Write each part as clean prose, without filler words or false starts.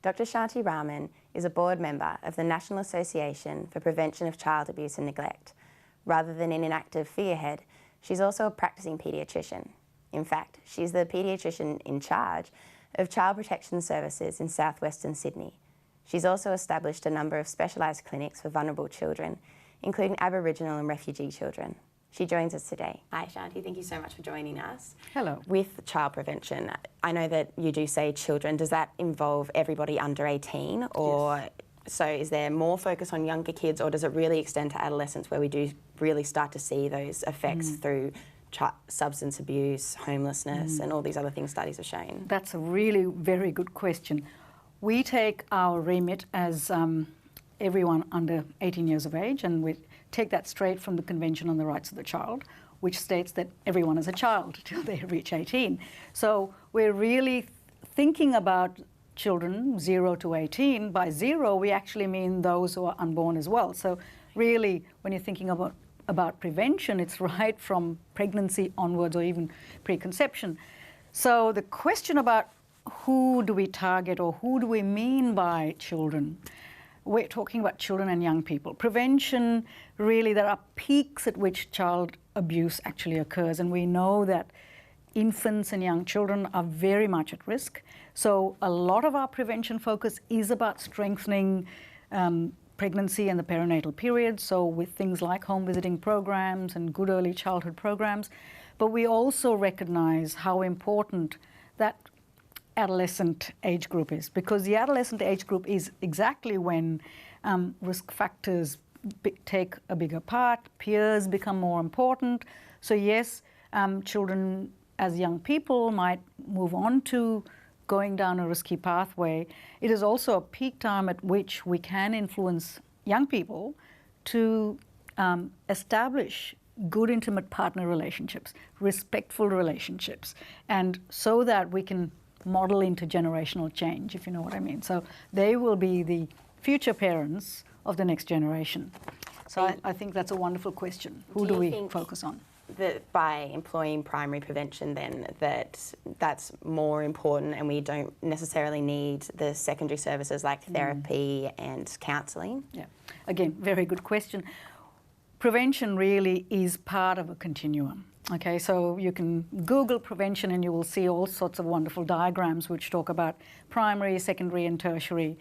Dr Shanti Raman is a board member of the National Association for Prevention of Child Abuse and Neglect. Rather than an inactive figurehead, she's also a practicing paediatrician. In fact, she's the paediatrician in charge of child protection services in southwestern Sydney. She's also established a number of specialised clinics for vulnerable children, including Aboriginal and refugee children. She joins us today. Hi Shanti, thank you so much for joining us. Hello. With child prevention, I know that you do say children. Does that involve everybody under 18? Or Yes. So is there more focus on younger kids, or does it really extend to adolescence where we do really start to see those effects through substance abuse, homelessness and all these other things studies have shown? That's a really very good question. We take our remit as everyone under 18 years of age, and we take that straight from the Convention on the Rights of the Child, which states that everyone is a child till they reach 18. So we're really thinking about children 0 to 18. By 0, we actually mean those who are unborn as well. So really, when you're thinking about prevention, it's right from pregnancy onwards or even preconception. So the question about who do we target or who do we mean by children? We're talking about children and young people. Prevention, really, there are peaks at which child abuse actually occurs, and we know that infants and young children are very much at risk. So a lot of our prevention focus is about strengthening pregnancy and the perinatal period, so with things like home visiting programs and good early childhood programs. But we also recognize how important that adolescent age group is, because the adolescent age group is exactly when risk factors take a bigger part, peers become more important. So yes, children as young people might move on to going down a risky pathway. It is also a peak time at which we can influence young people to establish good intimate partner relationships, respectful relationships, and so that we can model intergenerational change, if you know what I mean. So they will be the future parents of the next generation. So I think that's a wonderful question. Who do we focus on? That by employing primary prevention then, that's more important and we don't necessarily need the secondary services like therapy and counselling? Yeah, again, very good question. Prevention really is part of a continuum. Okay, so you can Google prevention and you will see all sorts of wonderful diagrams which talk about primary, secondary and tertiary.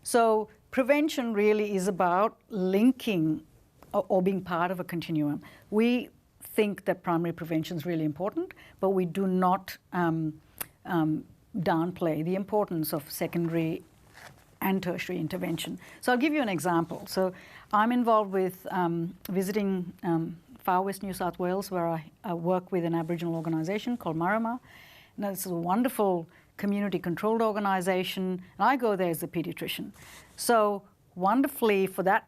So prevention really is about linking or being part of a continuum. We think that primary prevention is really important, but we do not downplay the importance of secondary and tertiary intervention. So I'll give you an example. So I'm involved with visiting Far West New South Wales, where I work with an Aboriginal organisation called Marama. Now, this is a wonderful community-controlled organisation, and I go there as a paediatrician. So wonderfully for that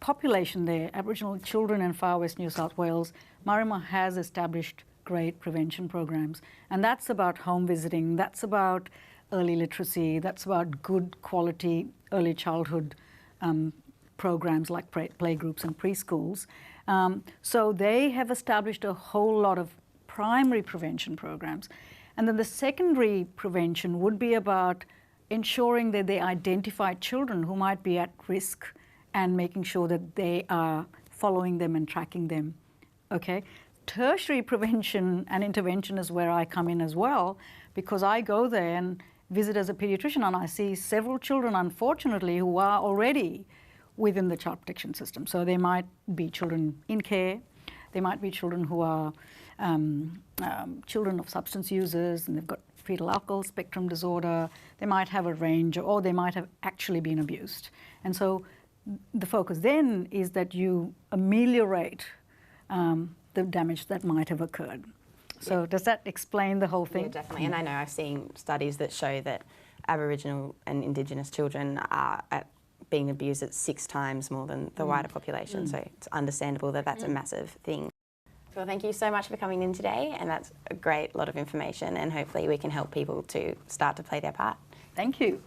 population there, Aboriginal children in Far West New South Wales, Marama has established great prevention programs. And that's about home visiting, that's about early literacy, that's about good quality early childhood programs like playgroups and preschools. So they have established a whole lot of primary prevention programs. And then the secondary prevention would be about ensuring that they identify children who might be at risk and making sure that they are following them and tracking them. Okay? Tertiary prevention and intervention is where I come in as well, because I go there and visit as a paediatrician and I see several children, unfortunately, who are already within the child protection system. So they might be children in care, they might be children who are children of substance users and they've got fetal alcohol spectrum disorder, they might have a range, or they might have actually been abused. And so the focus then is that you ameliorate the damage that might have occurred. So does that explain the whole thing? Yeah, definitely. And I know I've seen studies that show that Aboriginal and Indigenous children are being abused at 6 times more than the wider population. So it's understandable that that's a massive thing. Well, thank you so much for coming in today, and that's a great lot of information, and hopefully we can help people to start to play their part. Thank you.